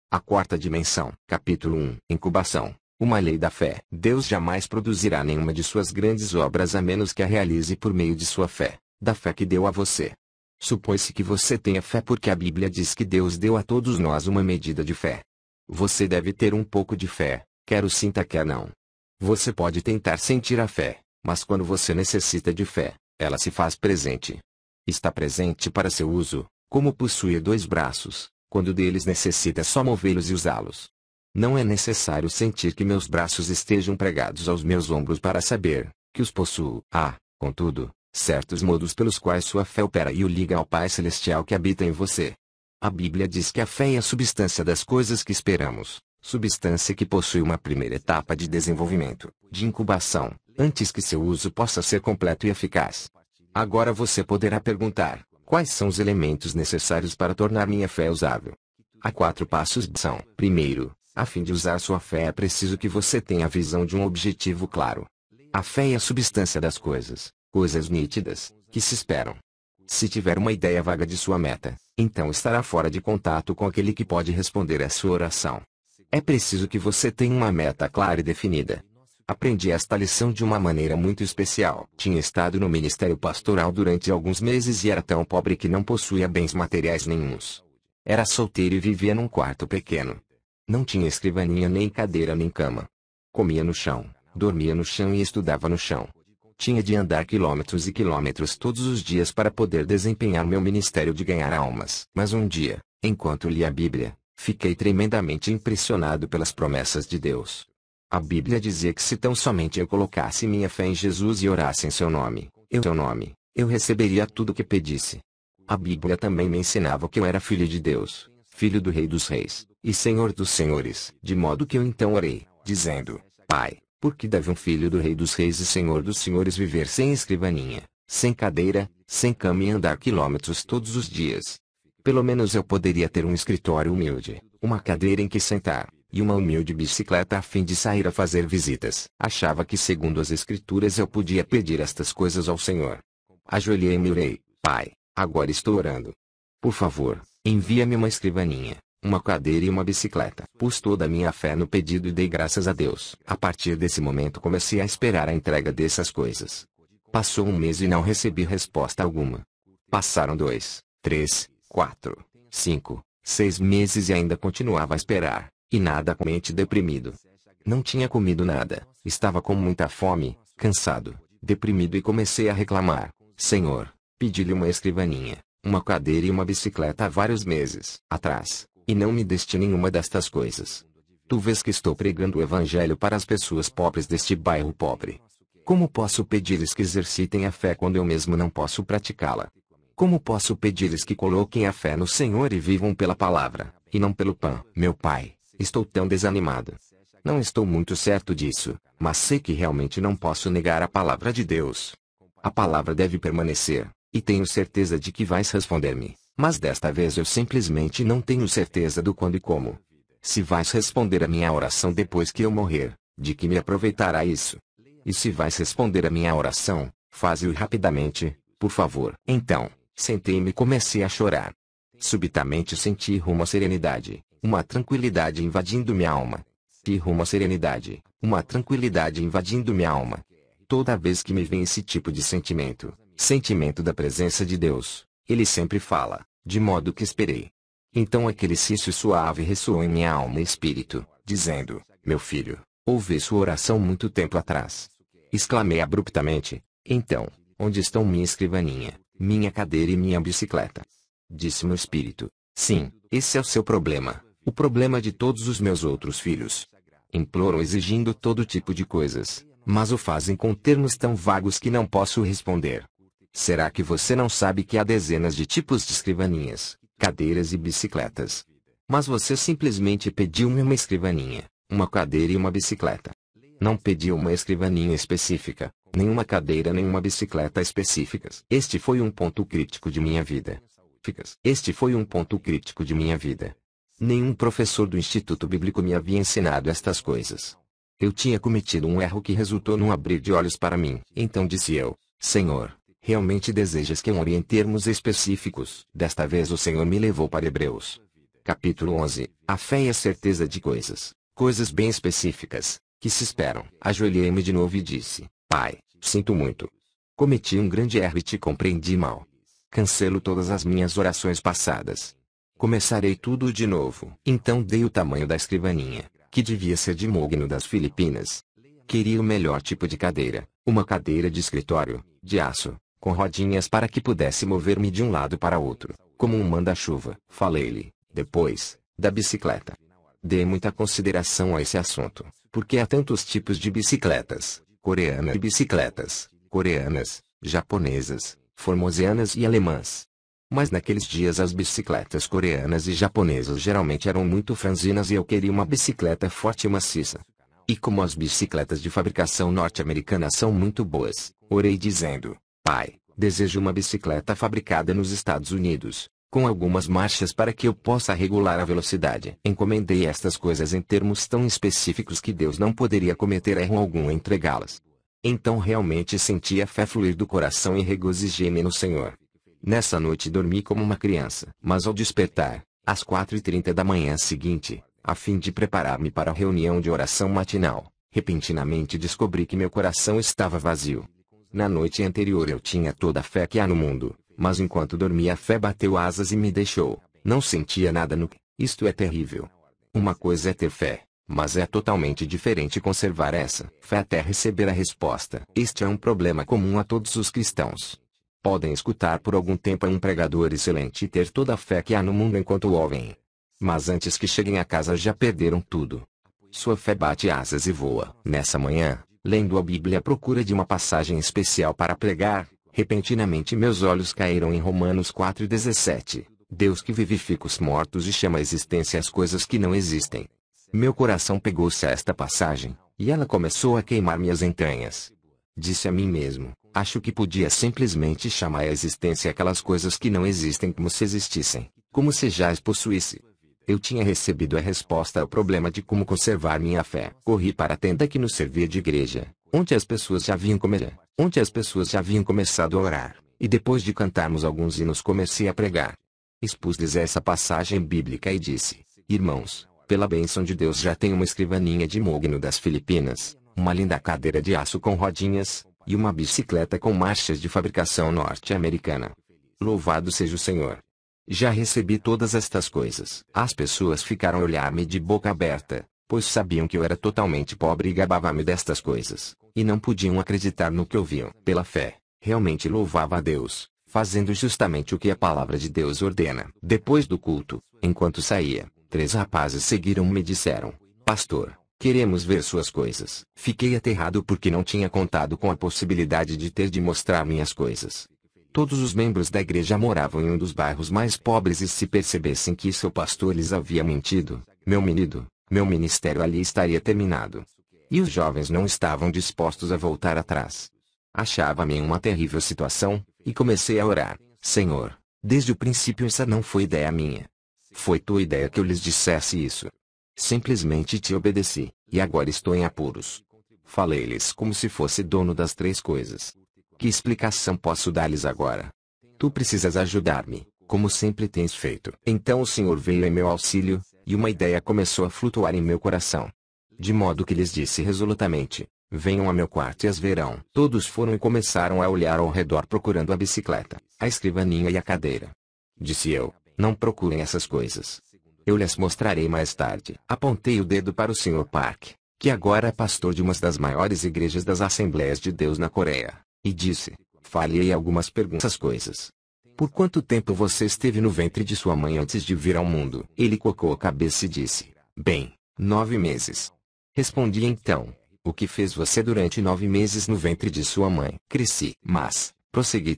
A quarta dimensão. Capítulo 1. Incubação. Uma lei da fé. Deus jamais produzirá nenhuma de suas grandes obras a menos que a realize por meio de sua fé, da fé que deu a você. Supõe-se que você tenha fé porque a Bíblia diz que Deus deu a todos nós uma medida de fé. Você deve ter um pouco de fé, quer o sinta quer não. Você pode tentar sentir a fé, mas quando você necessita de fé, ela se faz presente. Está presente para seu uso, como possuir dois braços, quando deles necessita só movê-los e usá-los. Não é necessário sentir que meus braços estejam pregados aos meus ombros para saber que os possuo. Há, contudo, certos modos pelos quais sua fé opera e o liga ao Pai Celestial que habita em você. A Bíblia diz que a fé é a substância das coisas que esperamos, substância que possui uma primeira etapa de desenvolvimento, de incubação, antes que seu uso possa ser completo e eficaz. Agora você poderá perguntar, quais são os elementos necessários para tornar minha fé usável? Há 4 passos são: primeiro, a fim de usar sua fé é preciso que você tenha a visão de um objetivo claro. A fé é a substância das coisas, coisas nítidas, que se esperam. Se tiver uma ideia vaga de sua meta, então estará fora de contato com aquele que pode responder à sua oração. É preciso que você tenha uma meta clara e definida. Aprendi esta lição de uma maneira muito especial. Tinha estado no ministério pastoral durante alguns meses e era tão pobre que não possuía bens materiais nenhuns. Era solteiro e vivia num quarto pequeno. Não tinha escrivaninha nem cadeira nem cama. Comia no chão, dormia no chão e estudava no chão. Tinha de andar quilômetros e quilômetros todos os dias para poder desempenhar meu ministério de ganhar almas. Mas um dia, enquanto lia a Bíblia, fiquei tremendamente impressionado pelas promessas de Deus. A Bíblia dizia que se tão somente eu colocasse minha fé em Jesus e orasse em seu nome, eu receberia tudo o que pedisse. A Bíblia também me ensinava que eu era filho de Deus, filho do Rei dos Reis, e Senhor dos Senhores. De modo que eu então orei, dizendo: Pai, por que deve um filho do Rei dos Reis e Senhor dos Senhores viver sem escrivaninha, sem cadeira, sem cama e andar quilômetros todos os dias? Pelo menos eu poderia ter um escritório humilde, uma cadeira em que sentar, e uma humilde bicicleta a fim de sair a fazer visitas. Achava que segundo as Escrituras eu podia pedir estas coisas ao Senhor. Ajoelhei-me e orei: Pai, agora estou orando. Por favor, envia-me uma escrivaninha, uma cadeira e uma bicicleta. Pus toda a minha fé no pedido e dei graças a Deus. A partir desse momento comecei a esperar a entrega dessas coisas. Passou um mês e não recebi resposta alguma. Passaram 2, 3, 4, 5, 6 meses e ainda continuava a esperar, e nada, com mente deprimido. Não tinha comido nada, estava com muita fome, cansado, deprimido e comecei a reclamar: Senhor, pedi-lhe uma escrivaninha, uma cadeira e uma bicicleta há vários meses atrás, e não me deste nenhuma destas coisas. Tu vês que estou pregando o evangelho para as pessoas pobres deste bairro pobre. Como posso pedir-lhes que exercitem a fé quando eu mesmo não posso praticá-la? Como posso pedir-lhes que coloquem a fé no Senhor e vivam pela palavra, e não pelo pão? Meu Pai, estou tão desanimado. Não estou muito certo disso, mas sei que realmente não posso negar a palavra de Deus. A palavra deve permanecer, e tenho certeza de que vais responder-me. Mas desta vez eu simplesmente não tenho certeza do quando e como. Se vais responder a minha oração depois que eu morrer, de que me aproveitará isso? E se vais responder a minha oração, faze-o rapidamente, por favor. Então, sentei-me e comecei a chorar. Subitamente senti rumo à serenidade, uma tranquilidade invadindo minha alma. E rumo à serenidade, uma tranquilidade invadindo minha alma. Toda vez que me vem esse tipo de sentimento, sentimento da presença de Deus, Ele sempre fala, de modo que esperei. Então aquele sício suave ressoou em minha alma e espírito, dizendo: Meu filho, ouvi sua oração muito tempo atrás. Exclamei abruptamente: Então, onde estão minha escrivaninha, minha cadeira e minha bicicleta? Disse meu espírito: Sim, esse é o seu problema, o problema de todos os meus outros filhos. Imploram exigindo todo tipo de coisas, mas o fazem com termos tão vagos que não posso responder. Será que você não sabe que há dezenas de tipos de escrivaninhas, cadeiras e bicicletas? Mas você simplesmente pediu-me uma escrivaninha, uma cadeira e uma bicicleta. Não pediu uma escrivaninha específica, nem uma cadeira nem uma bicicleta específicas. Este foi um ponto crítico de minha vida. Nenhum professor do Instituto Bíblico me havia ensinado estas coisas. Eu tinha cometido um erro que resultou num abrir de olhos para mim. Então disse eu: Senhor, realmente desejas que eu ore em termos específicos? Desta vez o Senhor me levou para Hebreus. Capítulo 11. A fé e a certeza de coisas bem específicas, que se esperam. Ajoelhei-me de novo e disse: Pai, sinto muito. Cometi um grande erro e te compreendi mal. Cancelo todas as minhas orações passadas. Começarei tudo de novo. Então dei o tamanho da escrivaninha, que devia ser de mogno das Filipinas. Queria o melhor tipo de cadeira, uma cadeira de escritório, de aço, com rodinhas para que pudesse mover-me de um lado para outro, como um manda-chuva. Falei-lhe, depois, da bicicleta. Dei muita consideração a esse assunto, porque há tantos tipos de bicicletas: coreana e bicicletas coreanas, japonesas, formosianas e alemãs. Mas naqueles dias as bicicletas coreanas e japonesas geralmente eram muito franzinas e eu queria uma bicicleta forte e maciça. E como as bicicletas de fabricação norte-americana são muito boas, orei dizendo: Pai, desejo uma bicicleta fabricada nos Estados Unidos, com algumas marchas para que eu possa regular a velocidade. Encomendei estas coisas em termos tão específicos que Deus não poderia cometer erro algum em entregá-las. Então realmente senti a fé fluir do coração e regozijei-me no Senhor. Nessa noite dormi como uma criança. Mas ao despertar, às 4h30 da manhã seguinte, a fim de preparar-me para a reunião de oração matinal, repentinamente descobri que meu coração estava vazio. Na noite anterior eu tinha toda a fé que há no mundo, mas enquanto dormia a fé bateu asas e me deixou. Não sentia nada no que. Isto é terrível. Uma coisa é ter fé, mas é totalmente diferente conservar essa fé até receber a resposta. Este é um problema comum a todos os cristãos. Podem escutar por algum tempo a um pregador excelente e ter toda a fé que há no mundo enquanto o ouvem. Mas antes que cheguem a casa já perderam tudo. Sua fé bate asas e voa. Nessa manhã, lendo a Bíblia à procura de uma passagem especial para pregar, repentinamente meus olhos caíram em Romanos 4,17. Deus que vivifica os mortos e chama à existência as coisas que não existem. Meu coração pegou-se a esta passagem, e ela começou a queimar minhas entranhas. Disse a mim mesmo: acho que podia simplesmente chamar à existência aquelas coisas que não existem como se existissem, como se já as possuísse. Eu tinha recebido a resposta ao problema de como conservar minha fé. Corri para a tenda que nos servia de igreja, onde as pessoas já haviam começado a orar, e depois de cantarmos alguns hinos comecei a pregar. Expus-lhes essa passagem bíblica e disse: Irmãos, pela bênção de Deus já tenho uma escrivaninha de mogno das Filipinas, uma linda cadeira de aço com rodinhas, e uma bicicleta com marchas de fabricação norte-americana. Louvado seja o Senhor! Já recebi todas estas coisas. As pessoas ficaram a olhar-me de boca aberta, pois sabiam que eu era totalmente pobre e gabava-me destas coisas, e não podiam acreditar no que ouviam. Pela fé, realmente louvava a Deus, fazendo justamente o que a palavra de Deus ordena. Depois do culto, enquanto saía, 3 rapazes seguiram-me e disseram: Pastor, queremos ver suas coisas. Fiquei aterrado porque não tinha contado com a possibilidade de ter de mostrar minhas coisas. Todos os membros da igreja moravam em um dos bairros mais pobres e se percebessem que seu pastor lhes havia mentido, meu ministério ali estaria terminado. E os jovens não estavam dispostos a voltar atrás. Achava-me em uma terrível situação, e comecei a orar: Senhor, desde o princípio essa não foi ideia minha. Foi tua ideia que eu lhes dissesse isso. Simplesmente te obedeci, e agora estou em apuros. Falei-lhes como se fosse dono das 3 coisas. Que explicação posso dar-lhes agora? Tu precisas ajudar-me, como sempre tens feito. Então o Senhor veio em meu auxílio, e uma ideia começou a flutuar em meu coração. De modo que lhes disse resolutamente: venham a meu quarto e as verão. Todos foram e começaram a olhar ao redor procurando a bicicleta, a escrivaninha e a cadeira. Disse eu: não procurem essas coisas. Eu lhes mostrarei mais tarde. Apontei o dedo para o Sr. Park, que agora é pastor de uma das maiores igrejas das Assembleias de Deus na Coreia, e disse: falhei algumas perguntas coisas. Por quanto tempo você esteve no ventre de sua mãe antes de vir ao mundo? Ele cocou a cabeça e disse: bem, 9 meses. Respondi então: o que fez você durante 9 meses no ventre de sua mãe? Cresci. Mas, prossegui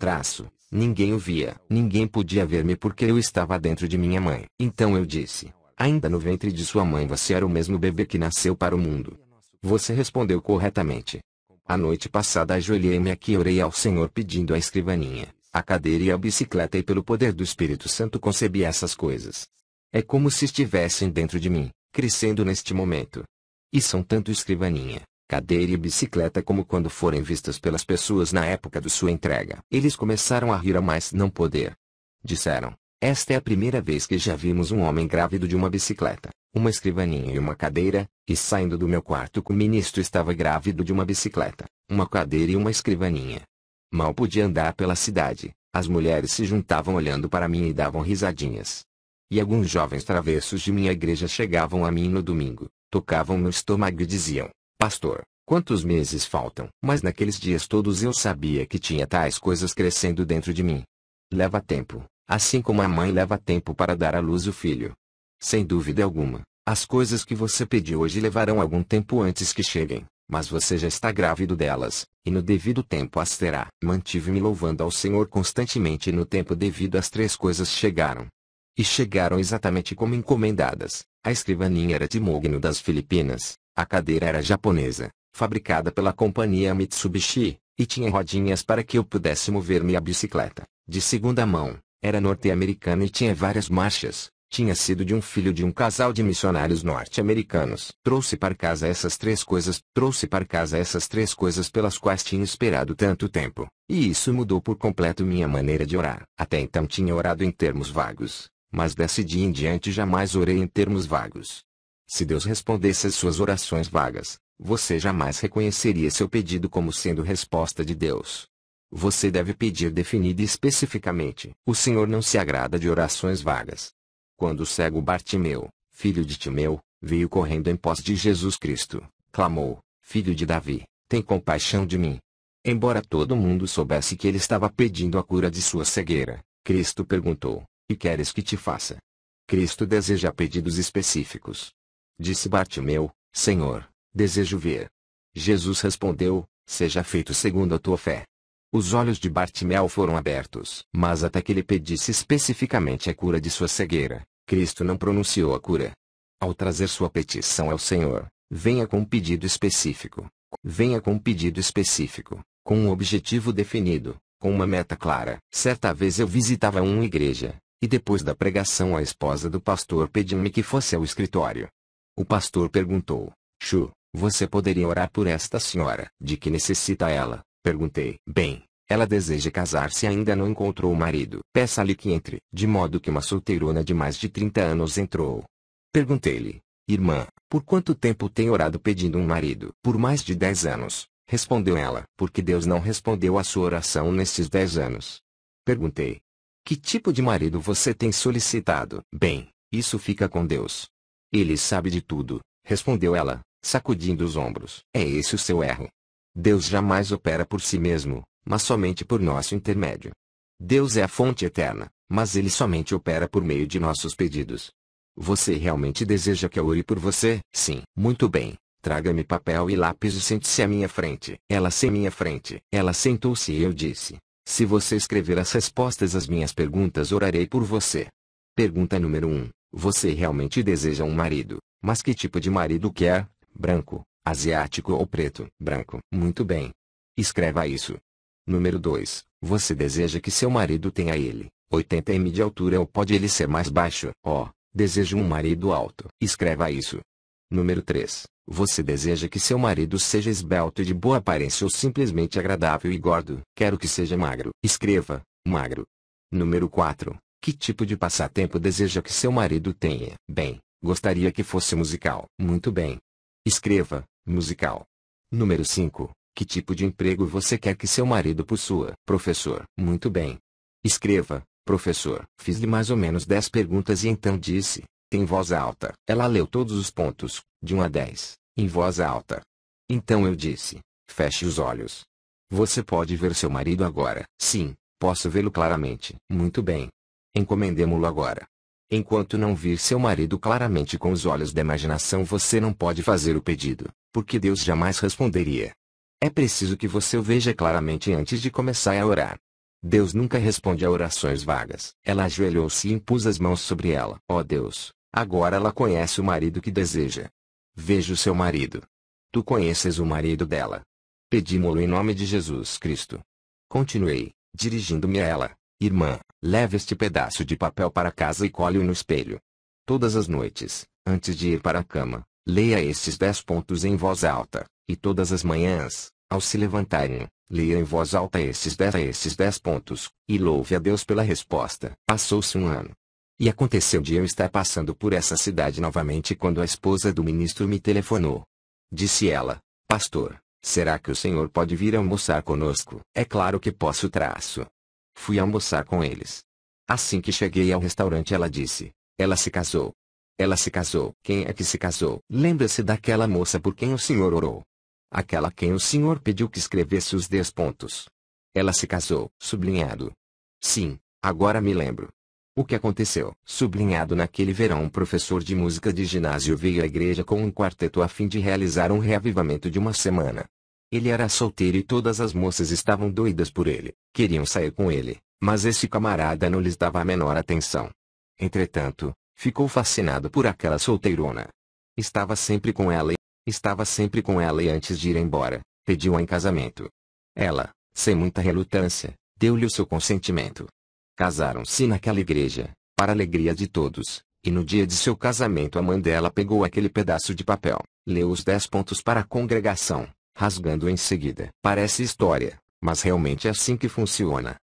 ninguém o via. Ninguém podia ver-me porque eu estava dentro de minha mãe. Então eu disse: ainda no ventre de sua mãe você era o mesmo bebê que nasceu para o mundo. Você respondeu corretamente. A noite passada ajoelhei-me aqui e orei ao Senhor pedindo a escrivaninha, a cadeira e a bicicleta e pelo poder do Espírito Santo concebi essas coisas. É como se estivessem dentro de mim, crescendo neste momento. E são tanto escrivaninha, cadeira e bicicleta como quando forem vistas pelas pessoas na época de sua entrega. Eles começaram a rir a mais não poder. Disseram: Esta é a primeira vez que já vimos um homem grávido de uma bicicleta, uma escrivaninha e uma cadeira, e saindo do meu quarto com o ministro estava grávido de uma bicicleta, uma cadeira e uma escrivaninha. Mal podia andar pela cidade, as mulheres se juntavam olhando para mim e davam risadinhas. E alguns jovens travessos de minha igreja chegavam a mim no domingo, tocavam meu estômago e diziam: Pastor, quantos meses faltam? Mas naqueles dias todos eu sabia que tinha tais coisas crescendo dentro de mim. Leva tempo, assim como a mãe leva tempo para dar à luz o filho. Sem dúvida alguma, as coisas que você pediu hoje levarão algum tempo antes que cheguem, mas você já está grávido delas, e no devido tempo as terá. Mantive-me louvando ao Senhor constantemente e no tempo devido as três coisas chegaram. E chegaram exatamente como encomendadas. A escrivaninha era de mogno das Filipinas, a cadeira era japonesa, fabricada pela companhia Mitsubishi, e tinha rodinhas para que eu pudesse mover-me a bicicleta, de segunda mão, era norte-americana e tinha várias marchas, tinha sido de um filho de um casal de missionários norte-americanos. Trouxe para casa essas três coisas pelas quais tinha esperado tanto tempo, e isso mudou por completo minha maneira de orar. Até então tinha orado em termos vagos, mas desse dia em diante jamais orei em termos vagos. Se Deus respondesse às suas orações vagas, você jamais reconheceria seu pedido como sendo resposta de Deus. Você deve pedir definida e especificamente. O Senhor não se agrada de orações vagas. Quando o cego Bartimeu, filho de Timeu, veio correndo em pós de Jesus Cristo, clamou: Filho de Davi, tem compaixão de mim. Embora todo mundo soubesse que ele estava pedindo a cura de sua cegueira, Cristo perguntou: Que queres que te faça? Cristo deseja pedidos específicos. Disse Bartimeu: Senhor, desejo ver. Jesus respondeu: Seja feito segundo a tua fé. Os olhos de Bartimeu foram abertos. Mas até que ele pedisse especificamente a cura de sua cegueira, Cristo não pronunciou a cura. Ao trazer sua petição ao Senhor, venha com um pedido específico. Venha com um pedido específico, com um objetivo definido, com uma meta clara. Certa vez eu visitava uma igreja, e depois da pregação a esposa do pastor pediu-me que fosse ao escritório. O pastor perguntou: Chu, você poderia orar por esta senhora? De que necessita ela? Perguntei. Bem, ela deseja casar-se e ainda não encontrou o marido. Peça-lhe que entre. De modo que uma solteirona de mais de 30 anos entrou. Perguntei-lhe: Irmã, por quanto tempo tem orado pedindo um marido? Por mais de 10 anos, respondeu ela. Porque Deus não respondeu à sua oração nestes 10 anos. Perguntei: Que tipo de marido você tem solicitado? Bem, isso fica com Deus. Ele sabe de tudo, respondeu ela, sacudindo os ombros. É esse o seu erro. Deus jamais opera por si mesmo, mas somente por nosso intermédio. Deus é a fonte eterna, mas ele somente opera por meio de nossos pedidos. Você realmente deseja que eu ore por você? Sim. Muito bem. Traga-me papel e lápis e sente-se à minha frente. Ela sentou-se e eu disse: Se você escrever as respostas às minhas perguntas, orarei por você. Pergunta número 1. Você realmente deseja um marido, mas que tipo de marido quer? Branco, asiático ou preto? Branco. Muito bem. Escreva isso. Número 2. Você deseja que seu marido tenha 80 m de altura ou pode ele ser mais baixo? Desejo um marido alto. Escreva isso. Número 3. Você deseja que seu marido seja esbelto e de boa aparência ou simplesmente agradável e gordo? Quero que seja magro. Escreva: magro. Número 4. Que tipo de passatempo deseja que seu marido tenha? Bem, gostaria que fosse musical. Muito bem. Escreva: musical. Número 5. Que tipo de emprego você quer que seu marido possua? Professor. Muito bem. Escreva: professor. Fiz-lhe mais ou menos 10 perguntas e então disse, em voz alta. Ela leu todos os pontos, de 1 a 10, em voz alta. Então eu disse: feche os olhos. Você pode ver seu marido agora? Sim, posso vê-lo claramente. Muito bem. Encomendemo-lo agora. Enquanto não vir seu marido claramente com os olhos da imaginação, você não pode fazer o pedido, porque Deus jamais responderia. É preciso que você o veja claramente antes de começar a orar. Deus nunca responde a orações vagas. Ela ajoelhou-se e impôs as mãos sobre ela. Ó Deus, agora ela conhece o marido que deseja. Veja o seu marido. Tu conheces o marido dela. Pedimo-lo em nome de Jesus Cristo. Continuei, dirigindo-me a ela. Irmã, leve este pedaço de papel para casa e colhe-o no espelho. Todas as noites, antes de ir para a cama, leia estes 10 pontos em voz alta, e todas as manhãs, ao se levantarem, Leia em voz alta esses 10 pontos, e louve a Deus pela resposta. Passou-se um ano. E aconteceu de eu estar passando por essa cidade novamente quando a esposa do ministro me telefonou. Disse ela: Pastor, será que o senhor pode vir almoçar conosco? É claro que posso. Fui almoçar com eles. Assim que cheguei ao restaurante ela disse: Ela se casou. Ela se casou. Quem é que se casou? Lembra-se daquela moça por quem o senhor orou? Aquela quem o senhor pediu que escrevesse os 10 pontos. Ela se casou. Sublinhado. Sim, agora me lembro. O que aconteceu? Sublinhado naquele verão, um professor de música de ginásio veio à igreja com um quarteto a fim de realizar um reavivamento de uma semana. Ele era solteiro e todas as moças estavam doidas por ele, queriam sair com ele, mas esse camarada não lhes dava a menor atenção. Entretanto, ficou fascinado por aquela solteirona. Estava sempre com ela e antes de ir embora, pediu-a em casamento. Ela, sem muita relutância, deu-lhe o seu consentimento. Casaram-se naquela igreja, para a alegria de todos, e no dia de seu casamento a mãe dela pegou aquele pedaço de papel, leu os 10 pontos para a congregação, rasgando em seguida. Parece história, mas realmente é assim que funciona.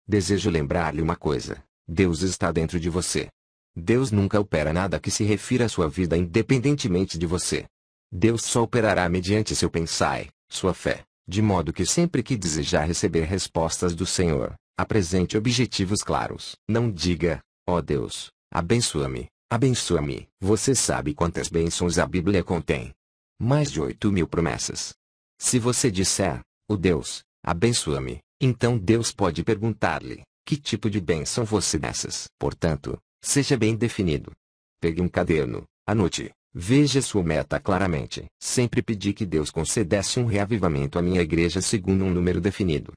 Desejo lembrar-lhe uma coisa: Deus está dentro de você. Deus nunca opera nada que se refira à sua vida independentemente de você. Deus só operará mediante seu pensar, sua fé, de modo que sempre que desejar receber respostas do Senhor, apresente objetivos claros. Não diga: ó Deus, abençoa-me, abençoa-me. Você sabe quantas bênçãos a Bíblia contém? Mais de 8.000 promessas. Se você disser: ó Deus, abençoa-me, então Deus pode perguntar-lhe: que tipo de bênção você dessas? Portanto, seja bem definido. Pegue um caderno, anote, veja sua meta claramente. Sempre pedi que Deus concedesse um reavivamento à minha igreja segundo um número definido.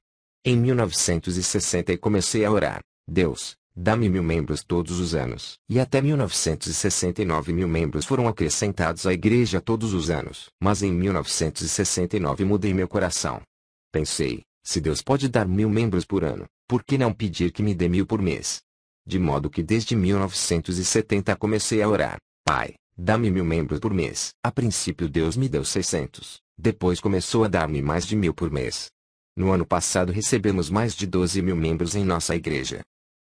Em 1960 comecei a orar: Deus, dá-me 1.000 membros todos os anos. E até 1969 1.000 membros foram acrescentados à igreja todos os anos. Mas em 1969 mudei meu coração. Pensei: se Deus pode dar 1.000 membros por ano, por que não pedir que me dê 1.000 por mês? De modo que desde 1970 comecei a orar: Pai, dá-me 1.000 membros por mês. A princípio Deus me deu 600, depois começou a dar-me mais de 1.000 por mês. No ano passado recebemos mais de 12.000 membros em nossa igreja.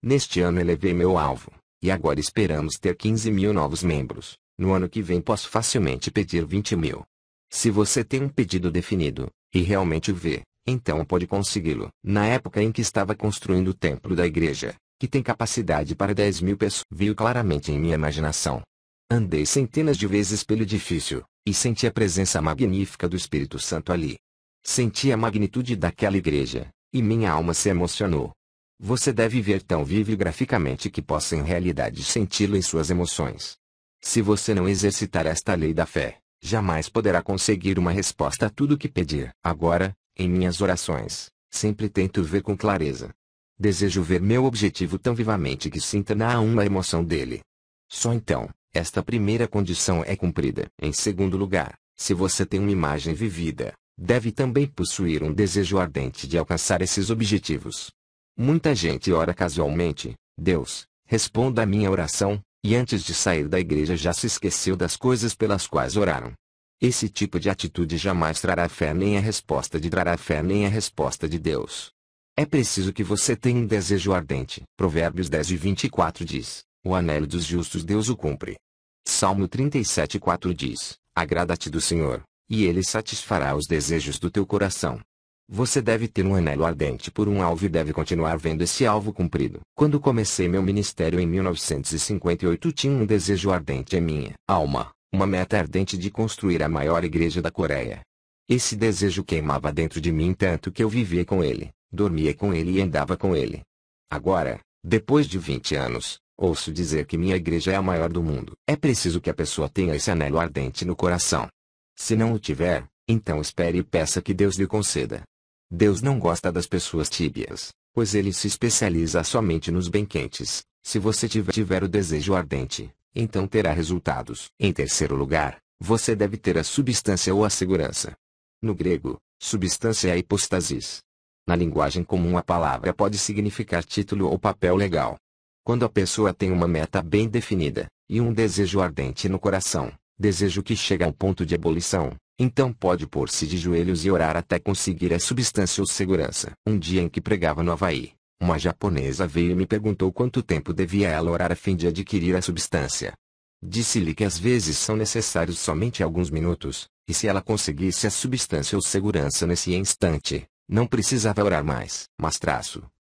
Neste ano elevei meu alvo, e agora esperamos ter 15.000 novos membros. No ano que vem posso facilmente pedir 20.000. Se você tem um pedido definido, e realmente o vê, então pode consegui-lo. Na época em que estava construindo o templo da igreja, que tem capacidade para 10.000 pessoas, viu claramente em minha imaginação. Andei centenas de vezes pelo edifício, e senti a presença magnífica do Espírito Santo ali. Senti a magnitude daquela igreja, e minha alma se emocionou. Você deve ver tão vivo e graficamente que possa em realidade senti-lo em suas emoções. Se você não exercitar esta lei da fé, jamais poderá conseguir uma resposta a tudo o que pedir. Agora, em minhas orações, sempre tento ver com clareza. Desejo ver meu objetivo tão vivamente que sinta na alma a emoção dele. Só então, esta primeira condição é cumprida. Em segundo lugar, se você tem uma imagem vivida, deve também possuir um desejo ardente de alcançar esses objetivos. Muita gente ora casualmente: Deus, responda a minha oração, e antes de sair da igreja já se esqueceu das coisas pelas quais oraram. Esse tipo de atitude jamais trará fé nem a resposta de Deus. É preciso que você tenha um desejo ardente. Provérbios 10:24 diz: o anelo dos justos Deus o cumpre. Salmo 37:4 diz: agrada-te do Senhor, e Ele satisfará os desejos do teu coração. Você deve ter um anelo ardente por um alvo e deve continuar vendo esse alvo cumprido. Quando comecei meu ministério em 1958 tinha um desejo ardente em minha alma, uma meta ardente de construir a maior igreja da Coreia. Esse desejo queimava dentro de mim tanto que eu vivia com ele, dormia com ele e andava com ele. Agora, depois de 20 anos, ouço dizer que minha igreja é a maior do mundo. É preciso que a pessoa tenha esse anelo ardente no coração. Se não o tiver, então espere e peça que Deus lhe conceda. Deus não gosta das pessoas tíbias, pois ele se especializa somente nos bem quentes. Se você tiver o desejo ardente, então terá resultados. Em terceiro lugar, você deve ter a substância ou a segurança. No grego, substância é a hipostasis. Na linguagem comum a palavra pode significar título ou papel legal. Quando a pessoa tem uma meta bem definida, e um desejo ardente no coração, desejo que chega ao ponto de ebulição, Então pode pôr-se de joelhos e orar até conseguir a substância ou segurança. Um dia em que pregava no Havaí, uma japonesa veio e me perguntou quanto tempo devia ela orar a fim de adquirir a substância. Disse-lhe que às vezes são necessários somente alguns minutos, e se ela conseguisse a substância ou segurança nesse instante, não precisava orar mais. Mas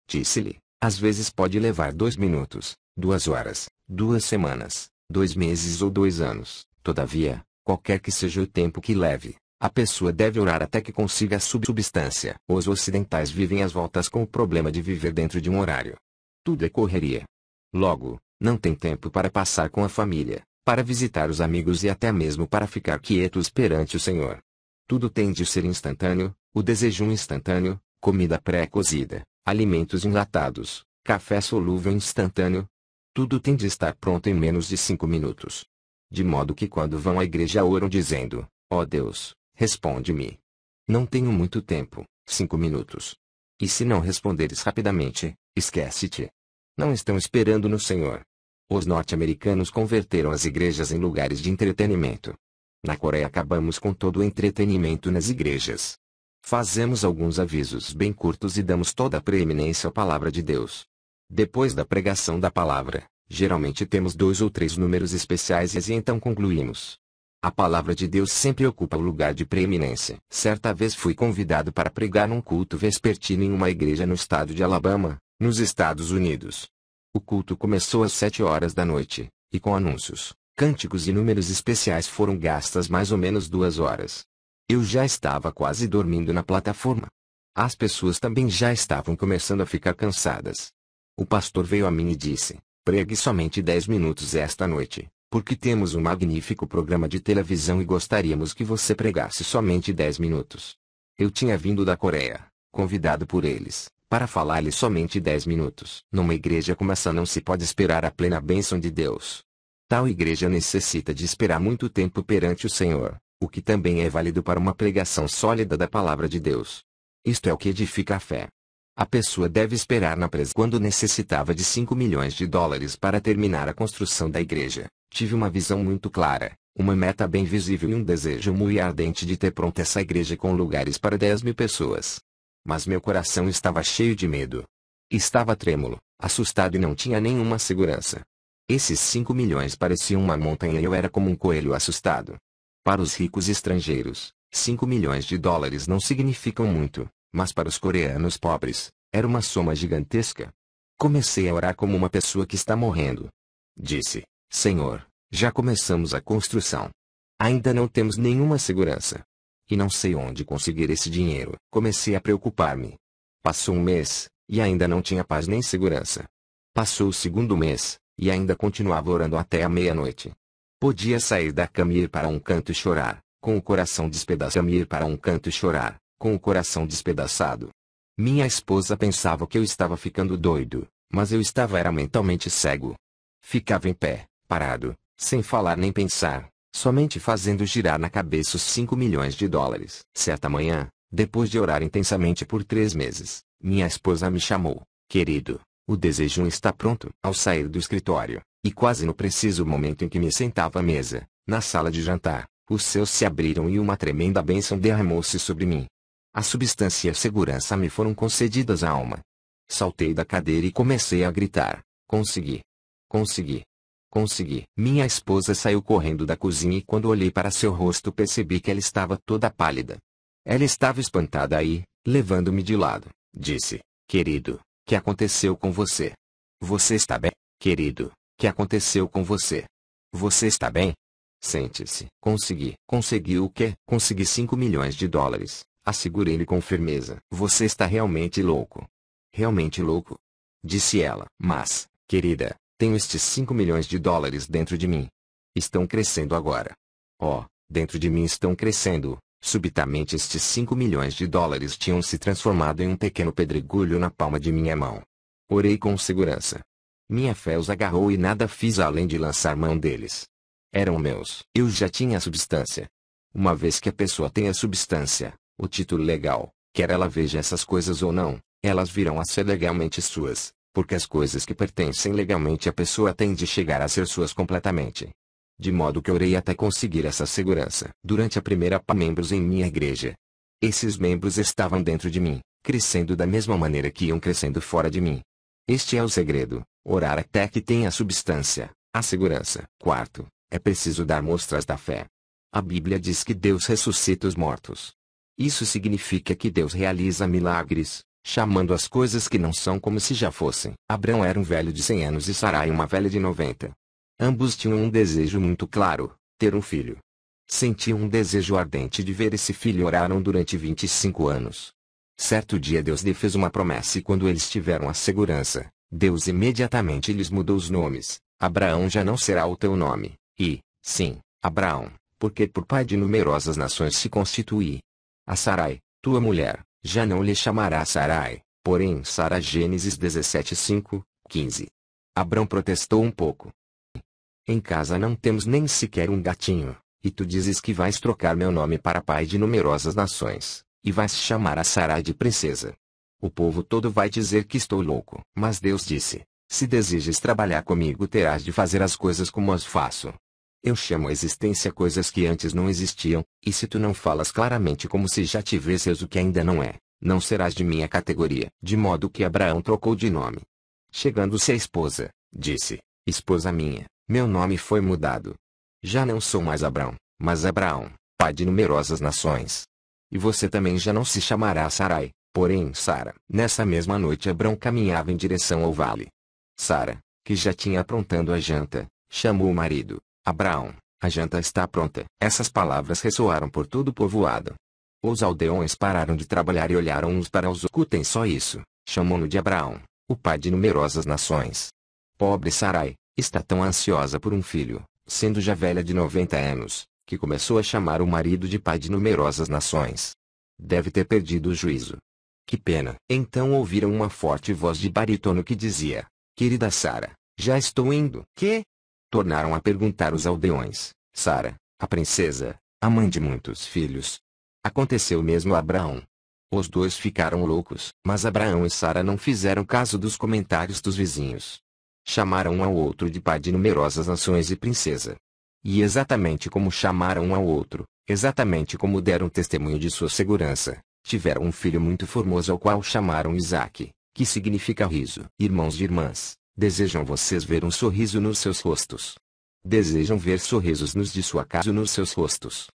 disse-lhe, às vezes pode levar 2 minutos, 2 horas, 2 semanas, 2 meses ou 2 anos. Todavia, qualquer que seja o tempo que leve, a pessoa deve orar até que consiga a substância. Os ocidentais vivem às voltas com o problema de viver dentro de um horário. Tudo é correria. Logo, não tem tempo para passar com a família, para visitar os amigos e até mesmo para ficar quietos perante o Senhor. Tudo tem de ser instantâneo, o desejo instantâneo, comida pré-cozida, alimentos enlatados, café solúvel instantâneo. Tudo tem de estar pronto em menos de 5 minutos. De modo que quando vão à igreja oram dizendo, ó Deus, responde-me. Não tenho muito tempo, 5 minutos. E se não responderes rapidamente, esquece-te. Não estão esperando no Senhor. Os norte-americanos converteram as igrejas em lugares de entretenimento. Na Coreia acabamos com todo o entretenimento nas igrejas. Fazemos alguns avisos bem curtos e damos toda a preeminência à palavra de Deus. Depois da pregação da palavra, geralmente temos 2 ou 3 números especiais e então concluímos. A palavra de Deus sempre ocupa o lugar de preeminência. Certa vez fui convidado para pregar num culto vespertino em uma igreja no estado de Alabama, nos Estados Unidos. O culto começou às 7 horas da noite, e com anúncios, cânticos e números especiais foram gastas mais ou menos 2 horas. Eu já estava quase dormindo na plataforma. As pessoas também já estavam começando a ficar cansadas. O pastor veio a mim e disse, pregue somente 10 minutos esta noite, porque temos um magnífico programa de televisão e gostaríamos que você pregasse somente 10 minutos. Eu tinha vindo da Coreia, convidado por eles, para falar-lhe somente 10 minutos. Numa igreja como essa não se pode esperar a plena bênção de Deus. Tal igreja necessita de esperar muito tempo perante o Senhor, o que também é válido para uma pregação sólida da palavra de Deus. Isto é o que edifica a fé. A pessoa deve esperar na presença. Quando necessitava de 5 milhões de dólares para terminar a construção da igreja, tive uma visão muito clara, uma meta bem visível e um desejo muito ardente de ter pronta essa igreja com lugares para 10.000 pessoas. Mas meu coração estava cheio de medo. Estava trêmulo, assustado e não tinha nenhuma segurança. Esses 5 milhões pareciam uma montanha e eu era como um coelho assustado. Para os ricos estrangeiros, 5 milhões de dólares não significam muito, mas para os coreanos pobres, era uma soma gigantesca. Comecei a orar como uma pessoa que está morrendo. Disse, Senhor, já começamos a construção. Ainda não temos nenhuma segurança. E não sei onde conseguir esse dinheiro. Comecei a preocupar-me. Passou um mês, e ainda não tinha paz nem segurança. Passou o segundo mês, e ainda continuava orando até a meia-noite. Podia sair da cama e ir para um canto e chorar, com o coração despedaçado. Ir para um canto e chorar, com o coração despedaçado. Minha esposa pensava que eu estava ficando doido, mas eu era mentalmente cego. Ficava em pé, parado, sem falar nem pensar, somente fazendo girar na cabeça os 5 milhões de dólares. Certa manhã, depois de orar intensamente por 3 meses, minha esposa me chamou, querido, o desejo está pronto. Ao sair do escritório, e quase no preciso momento em que me sentava à mesa, na sala de jantar, os céus se abriram e uma tremenda bênção derramou-se sobre mim. A substância e a segurança me foram concedidas à alma. Saltei da cadeira e comecei a gritar, consegui! Consegui! Consegui! Minha esposa saiu correndo da cozinha e quando olhei para seu rosto percebi que ela estava toda pálida. Ela estava espantada aí, levando-me de lado, disse, querido, que aconteceu com você? Você está bem, querido? Que aconteceu com você? Você está bem? Sente-se. Consegui. Consegui o quê? Consegui 5 milhões de dólares. Assegurei-lhe com firmeza. Você está realmente louco. Realmente louco? Disse ela. Mas, querida, tenho estes 5 milhões de dólares dentro de mim. Estão crescendo agora. Oh, dentro de mim estão crescendo. Subitamente estes 5 milhões de dólares tinham se transformado em um pequeno pedregulho na palma de minha mão. Orei com segurança. Minha fé os agarrou e nada fiz além de lançar mão deles. Eram meus. Eu já tinha a substância. Uma vez que a pessoa tem a substância, o título legal, quer ela veja essas coisas ou não, elas virão a ser legalmente suas, porque as coisas que pertencem legalmente à pessoa têm de chegar a ser suas completamente. de modo que orei até conseguir essa segurança. Durante a primeira membros em minha igreja. Esses membros estavam dentro de mim, crescendo da mesma maneira que iam crescendo fora de mim. Este é o segredo, orar até que tenha a substância, a segurança. Quarto, é preciso dar mostras da fé. A Bíblia diz que Deus ressuscita os mortos. Isso significa que Deus realiza milagres, chamando as coisas que não são como se já fossem. Abraão era um velho de 100 anos e Sarai uma velha de 90. Ambos tinham um desejo muito claro, ter um filho. Sentiam um desejo ardente de ver esse filho e oraram durante 25 anos. Certo dia Deus lhe fez uma promessa e quando eles tiveram a segurança, Deus imediatamente lhes mudou os nomes. Abraão já não será o teu nome, e, sim, Abraão, porque por pai de numerosas nações se constituí. A Sarai, tua mulher, já não lhe chamará Sarai, porém Sara. Gênesis 17:5, 15. Abrão protestou um pouco. Em casa não temos nem sequer um gatinho, e tu dizes que vais trocar meu nome para pai de numerosas nações, e vais chamar a Sarai de princesa. O povo todo vai dizer que estou louco. Mas Deus disse, se desejas trabalhar comigo terás de fazer as coisas como as faço. Eu chamo à existência coisas que antes não existiam, e se tu não falas claramente como se já tivesses o que ainda não é, não serás de minha categoria. De modo que Abraão trocou de nome. Chegando-se a esposa, disse, esposa minha, meu nome foi mudado. Já não sou mais Abrão, mas Abraão, pai de numerosas nações. E você também já não se chamará Sarai, porém Sara. Nessa mesma noite Abrão caminhava em direção ao vale. Sara, que já tinha aprontando a janta, chamou o marido. Abraão, a janta está pronta. Essas palavras ressoaram por todo o povoado. Os aldeões pararam de trabalhar e olharam uns para os outros. Escutem só isso, chamou-no de Abraão, o pai de numerosas nações. Pobre Sarai, está tão ansiosa por um filho, sendo já velha de 90 anos, que começou a chamar o marido de pai de numerosas nações. Deve ter perdido o juízo. Que pena. Então ouviram uma forte voz de barítono que dizia, querida Sara, já estou indo. Que? Tornaram a perguntar os aldeões. Sara, a princesa, a mãe de muitos filhos. Aconteceu mesmo a Abraão. Os dois ficaram loucos. Mas Abraão e Sara não fizeram caso dos comentários dos vizinhos. Chamaram um ao outro de pai de numerosas nações e princesa. E exatamente como chamaram um ao outro, exatamente como deram testemunho de sua segurança, tiveram um filho muito formoso ao qual chamaram Isaque, que significa riso. Irmãos e irmãs, desejam vocês ver um sorriso nos seus rostos? Desejam ver sorrisos nos de sua casa nos seus rostos?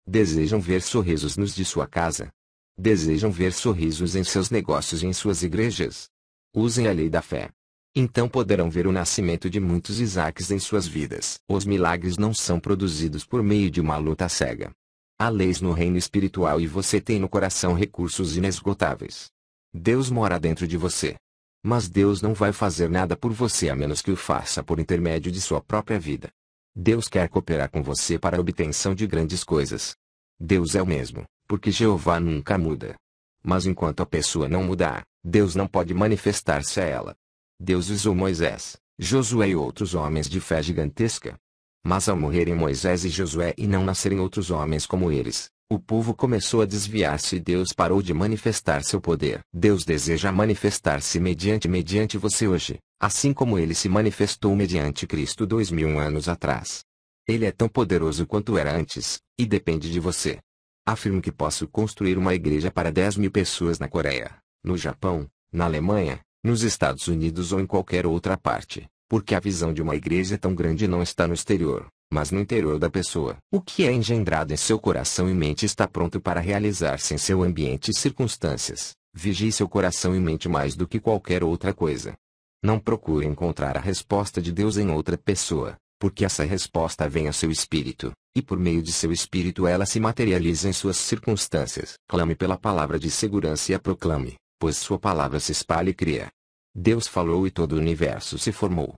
Desejam ver sorrisos nos de sua casa? Desejam ver sorrisos em seus negócios e em suas igrejas? Usem a lei da fé. Então poderão ver o nascimento de muitos Isaques em suas vidas. Os milagres não são produzidos por meio de uma luta cega. Há leis no reino espiritual e você tem no coração recursos inesgotáveis. Deus mora dentro de você. Mas Deus não vai fazer nada por você a menos que o faça por intermédio de sua própria vida. Deus quer cooperar com você para a obtenção de grandes coisas. Deus é o mesmo, porque Jeová nunca muda. Mas enquanto a pessoa não mudar, Deus não pode manifestar-se a ela. Deus usou Moisés, Josué e outros homens de fé gigantesca. Mas ao morrerem Moisés e Josué e não nascerem outros homens como eles, o povo começou a desviar-se e Deus parou de manifestar seu poder. Deus deseja manifestar-se mediante você hoje, assim como ele se manifestou mediante Cristo 2000 anos atrás. Ele é tão poderoso quanto era antes, e depende de você. Afirmo que posso construir uma igreja para 10.000 pessoas na Coreia, no Japão, na Alemanha, nos Estados Unidos ou em qualquer outra parte, porque a visão de uma igreja tão grande não está no exterior, mas no interior da pessoa. O que é engendrado em seu coração e mente está pronto para realizar-se em seu ambiente e circunstâncias. Vigie seu coração e mente mais do que qualquer outra coisa. Não procure encontrar a resposta de Deus em outra pessoa, porque essa resposta vem a seu espírito, e por meio de seu espírito ela se materializa em suas circunstâncias. Clame pela palavra de segurança e a proclame, pois sua palavra se espalha e cria. Deus falou e todo o universo se formou.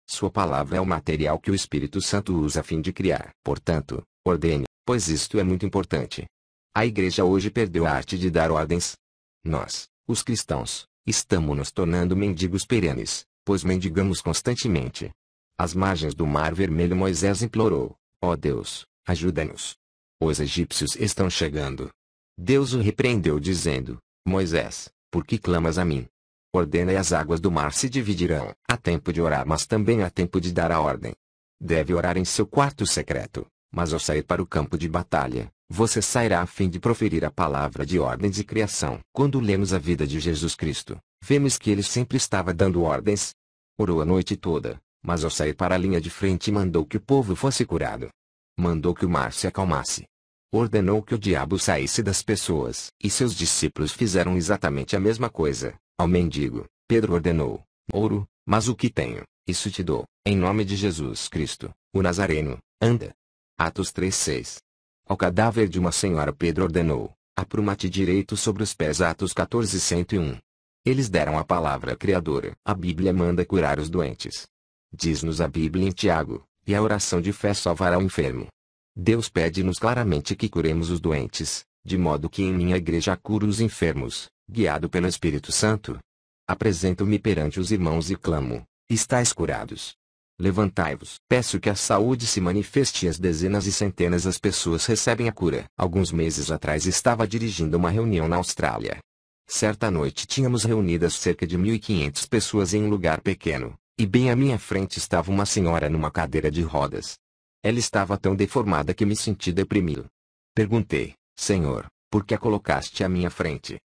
Sua palavra é o material que o Espírito Santo usa a fim de criar. Portanto, ordene, pois isto é muito importante. A igreja hoje perdeu a arte de dar ordens. Nós, os cristãos, estamos nos tornando mendigos perenes, pois mendigamos constantemente. Às margens do Mar Vermelho Moisés implorou, ó Deus, ajuda-nos. Os egípcios estão chegando. Deus o repreendeu dizendo, Moisés, por que clamas a mim? Ordena e as águas do mar se dividirão. Há tempo de orar mas também há tempo de dar a ordem. Deve orar em seu quarto secreto, mas ao sair para o campo de batalha, você sairá a fim de proferir a palavra de ordens e criação. Quando lemos a vida de Jesus Cristo, vemos que ele sempre estava dando ordens. Orou a noite toda, mas ao sair para a linha de frente mandou que o povo fosse curado. Mandou que o mar se acalmasse. Ordenou que o diabo saísse das pessoas. E seus discípulos fizeram exatamente a mesma coisa. Ao mendigo, Pedro ordenou: ouro, mas o que tenho, isso te dou. Em nome de Jesus Cristo, o Nazareno, anda. Atos 3:6. Ao cadáver de uma senhora Pedro ordenou: apruma-te direito sobre os pés. Atos 14:101. Eles deram a palavra criadora. A Bíblia manda curar os doentes. Diz-nos a Bíblia em Tiago, e a oração de fé salvará o enfermo. Deus pede-nos claramente que curemos os doentes, de modo que em minha igreja curo os enfermos, guiado pelo Espírito Santo. Apresento-me perante os irmãos e clamo: estais curados. Levantai-vos. Peço que a saúde se manifeste e as dezenas e centenas das pessoas recebem a cura. Alguns meses atrás estava dirigindo uma reunião na Austrália. Certa noite tínhamos reunidas cerca de 1.500 pessoas em um lugar pequeno, e bem à minha frente estava uma senhora numa cadeira de rodas. Ela estava tão deformada que me senti deprimido. Perguntei: Senhor, por que a colocaste à minha frente?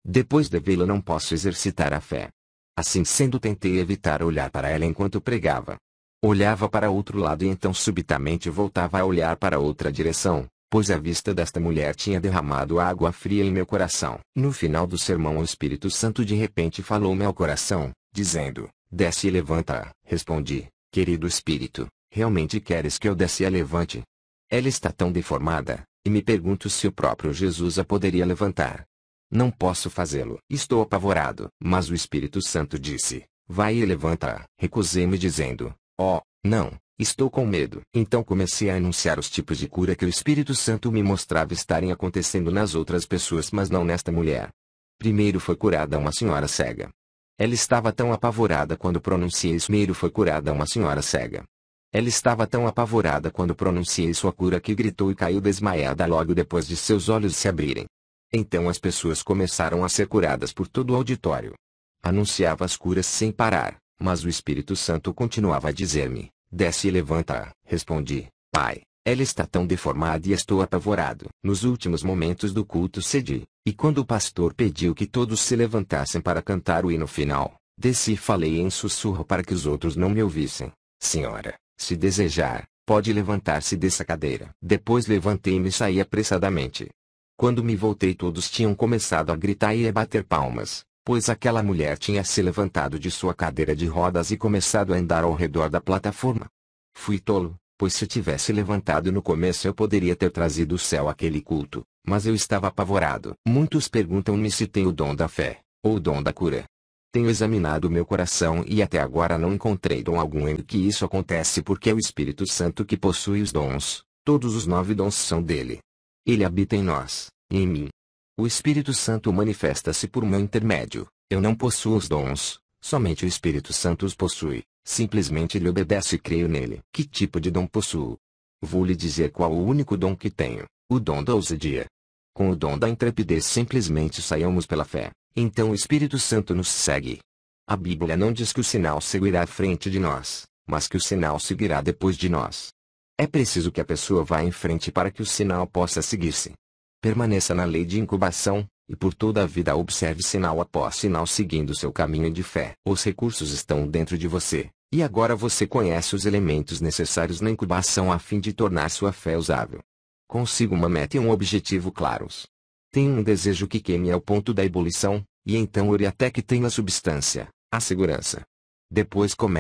Depois de vê-la não posso exercitar a fé. Assim sendo, tentei evitar olhar para ela enquanto pregava. Olhava para outro lado e então subitamente voltava a olhar para outra direção, pois a vista desta mulher tinha derramado água fria em meu coração. No final do sermão o Espírito Santo de repente falou-me ao coração, dizendo: desce e levanta-a. Respondi: querido Espírito, realmente queres que eu desce e a levante? Ela está tão deformada, e me pergunto se o próprio Jesus a poderia levantar. Não posso fazê-lo. Estou apavorado. Mas o Espírito Santo disse: vai e levanta-a. Recusei-me dizendo: oh, não, estou com medo. Então comecei a anunciar os tipos de cura que o Espírito Santo me mostrava estarem acontecendo nas outras pessoas, mas não nesta mulher. Primeiro foi curada uma senhora cega. Ela estava tão apavorada quando pronunciei isso. Primeiro foi curada uma senhora cega. Ela estava tão apavorada quando pronunciei sua cura que gritou e caiu desmaiada logo depois de seus olhos se abrirem. Então as pessoas começaram a ser curadas por todo o auditório. Anunciava as curas sem parar, mas o Espírito Santo continuava a dizer-me: desce e levanta-a. Respondi: Pai, ela está tão deformada e estou apavorado. Nos últimos momentos do culto cedi, e quando o pastor pediu que todos se levantassem para cantar o hino final, desci e falei em sussurro para que os outros não me ouvissem: Senhora, se desejar, pode levantar-se dessa cadeira. Depois levantei-me e saí apressadamente. Quando me voltei todos tinham começado a gritar e a bater palmas, pois aquela mulher tinha se levantado de sua cadeira de rodas e começado a andar ao redor da plataforma. Fui tolo, pois se tivesse levantado no começo eu poderia ter trazido o céu àquele culto, mas eu estava apavorado. Muitos perguntam-me se tenho o dom da fé, ou o dom da cura. Tenho examinado meu coração e até agora não encontrei dom algum em que isso acontece, porque é o Espírito Santo que possui os dons. Todos os 9 dons são dele. Ele habita em nós, e em mim. O Espírito Santo manifesta-se por meu intermédio. Eu não possuo os dons, somente o Espírito Santo os possui. Simplesmente lhe obedeço e creio nele. Que tipo de dom possuo? Vou lhe dizer qual o único dom que tenho: o dom da ousadia. Com o dom da intrepidez simplesmente saímos pela fé, então o Espírito Santo nos segue. A Bíblia não diz que o sinal seguirá à frente de nós, mas que o sinal seguirá depois de nós. É preciso que a pessoa vá em frente para que o sinal possa seguir-se. Permaneça na lei de incubação, e por toda a vida observe sinal após sinal seguindo seu caminho de fé. Os recursos estão dentro de você, e agora você conhece os elementos necessários na incubação a fim de tornar sua fé usável. Consiga uma meta e um objetivo claros. Tenha um desejo que queime ao ponto da ebulição, e então ore até que tenha a substância, a segurança. Depois comece